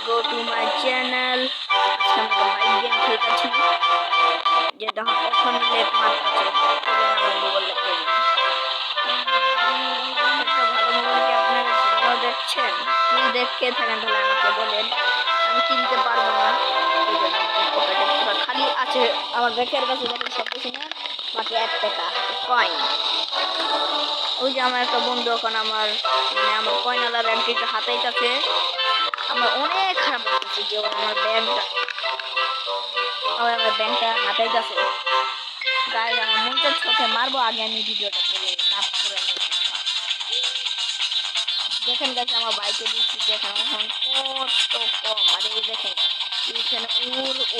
go to my channel. আজকে আমরা bike game খেলতেছি, যেটা এখন লেট মারতেছে আমার মোবাইল লেগে একটা ভালো মোবাইল কি আপনারা সিনেমা দেখছেন? যদি দেখে থাকেন তাহলে আমাকে বলেন, আমি কিনতে পারবো না। এই জন্য পকেটে পুরো খালি আছে। আমার ব্যাগের কাছে দেখেন সব কিছু না, মাত্র 1 টাকা কয়েন। ওই যে আমার একটা বন্ধু এখন আমার আমার কয়নালা ব্যাগটিতে হাতাইতেছে। আমার অনেক খারাপ লাগতেছে যে আমার ব্যাংকটা হাতাইতেছে। গাইজ আমার মনটা চোখে মারবো, আগে আমি ভিডিওটা করে তারপরে আমি দেখেন গেছে আমার বাইকে দিচ্ছি। দেখেন এখন কত কম, আর এই দেখেন এখানে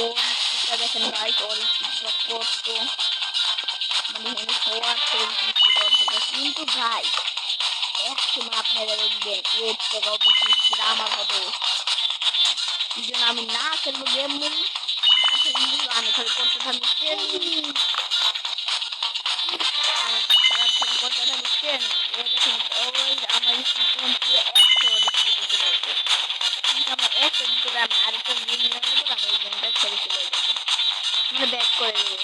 ওর স্পিডটা দেখেন গাইজ, ওর স্পিডটা কত মানে এখানে হওয়ার কিন্তু গাইজ এক সময় আপনারা দেখবেন এর থেকেও বেশি স্পিড আমার হবে। এই জন্য আমি না খেলবো গেম, আমি খালি করতে থাকবো করতে থাকছেন। এ দেখেন ওই আমার স্পিড পুরো 100 স্পিডে চলে গেছে, কিন্তু আমার 100 ভিতরে আমি আরেকটা গেম নিয়ে নেবো, আমি ওই গেমটা ছেড়ে চলে যাবো, মানে ব্যাক করে দেবো।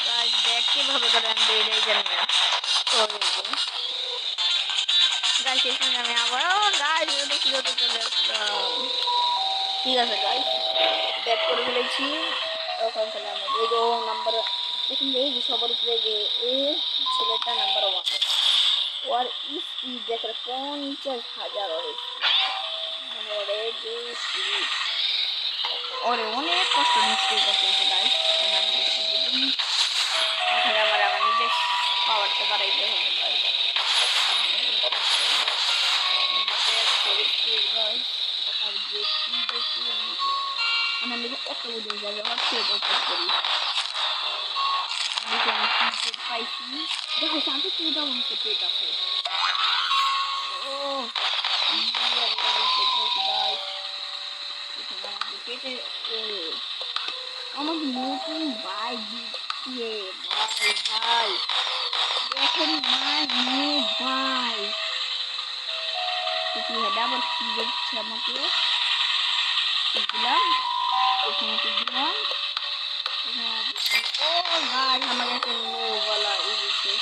গাইজ ব্যাক কিভাবে করে আমি এটাই জানি না। গাইজ এখানে আমি আবারও গাইজ দেখি যত চলে আসলাম। ঠিক আছে গাইজ ব্যাক করে ফেলেছি। ওখান থেকে আমার এই যে নাম্বার দেখুন, এই যে সবার উপরে যে এ ছেলেটা নাম্বার 1, ওর স্পিড দেখে 50,000 ওরে যে স্পিড, ওরে অনেক কষ্ট নিচ্ছে করতেছে গাইজ। তাহলে আমার নিজের পাওয়ারটা বাড়াইতে হবে গাইজ। আর দেখি আমি কত উঠে যাবে আমার ফেরত করি পাইছি। দেখো শান্তি তুই দাও আমাকে পেট আছে। ও পেটে আমাকে নতুন বাইক দিচ্ছে ভাই ভাই, দেখেন মাই নিউ বাইক। আবার কি দেখছে আমাকে দিলাম, এখানে দিলাম। ও ভাই আমার একটা নোওয়ালা ইচ্ছে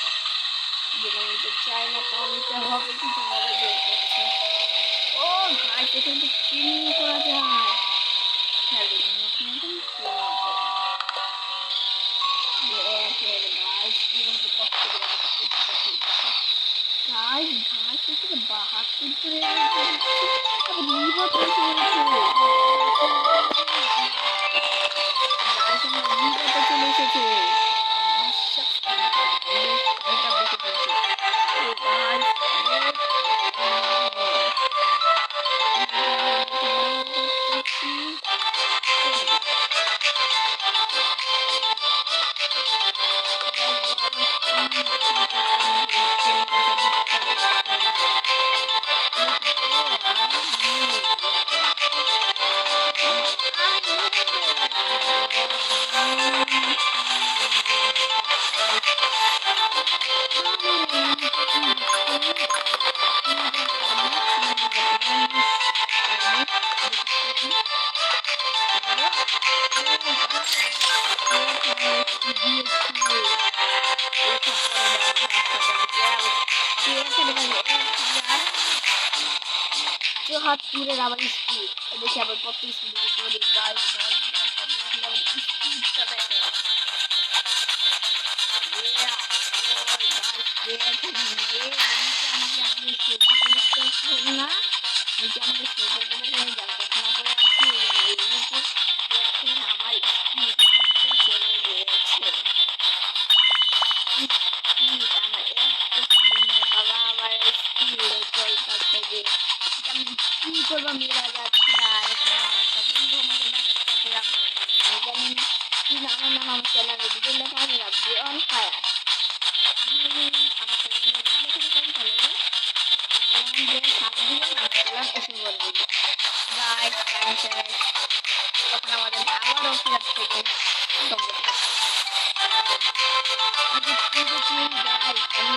যেটা নিতে চাই না, তাও নিতে হবে, কিন্তু হবে জোর করছে। ও ভাই সেখানে তো ট্রেনিং করা যায়, চলে এসেছে। চুহাত্তরের আবার স্পিড দেখি, আবার কত স্পিড স্পিডটা দেখে আমাকে আপনি না নিচে আমাকে দেখছেন আমার স্পিড কত চলে গিয়েছে। আমার আবার স্পিড চলতেছে যে আমি কি করবো, মেরা যাচ্ছি না। একটা বন্ধু আমাকে ডাকতে জানি কি নাম, আমার নাম আমার চ্যানেলে ভিডিও লেখা আছে রাখবি অন ফায়ার। আপনি আমার চ্যানেলের নাম দেখে থাকেন তাহলে যে সাত দিন আমার চ্যানেল এসে বলবেন গাইস টাইম শেষ। তখন আমাদের আবারও ফিরাত থেকে সম্পর্ক গাইস আমি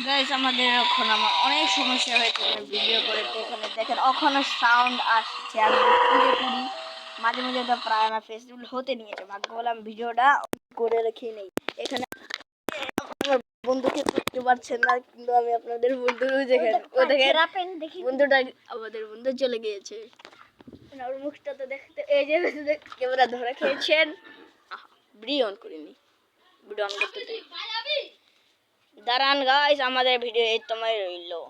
গাইস আমাদের এখন আমার অনেক সমস্যা হয়েছে ভিডিও করে এখানে দেখেন ওখানে সাউন্ড আসছে আমি পুরোপুরি মাঝে মাঝে তো প্রায় আমার ফেসবুক হতে নিয়েছে ভাগ্য বলে আমি ভিডিওটা করে রেখে নেই এখানে আমার বন্ধুকে দেখতে পাচ্ছেন না কিন্তু আমি আপনাদের বন্ধু দেখেন ও দেখেন বন্ধুটা আমাদের বন্ধু চলে গিয়েছে ওর মুখটা তো দেখতে এই যে ক্যামেরা ধরে খেয়েছেন ভিডিও অন করিনি ভিডিও অন করতে দাঁড়ান গাইস আমাদের ভিডিও এই তোমায় রইলো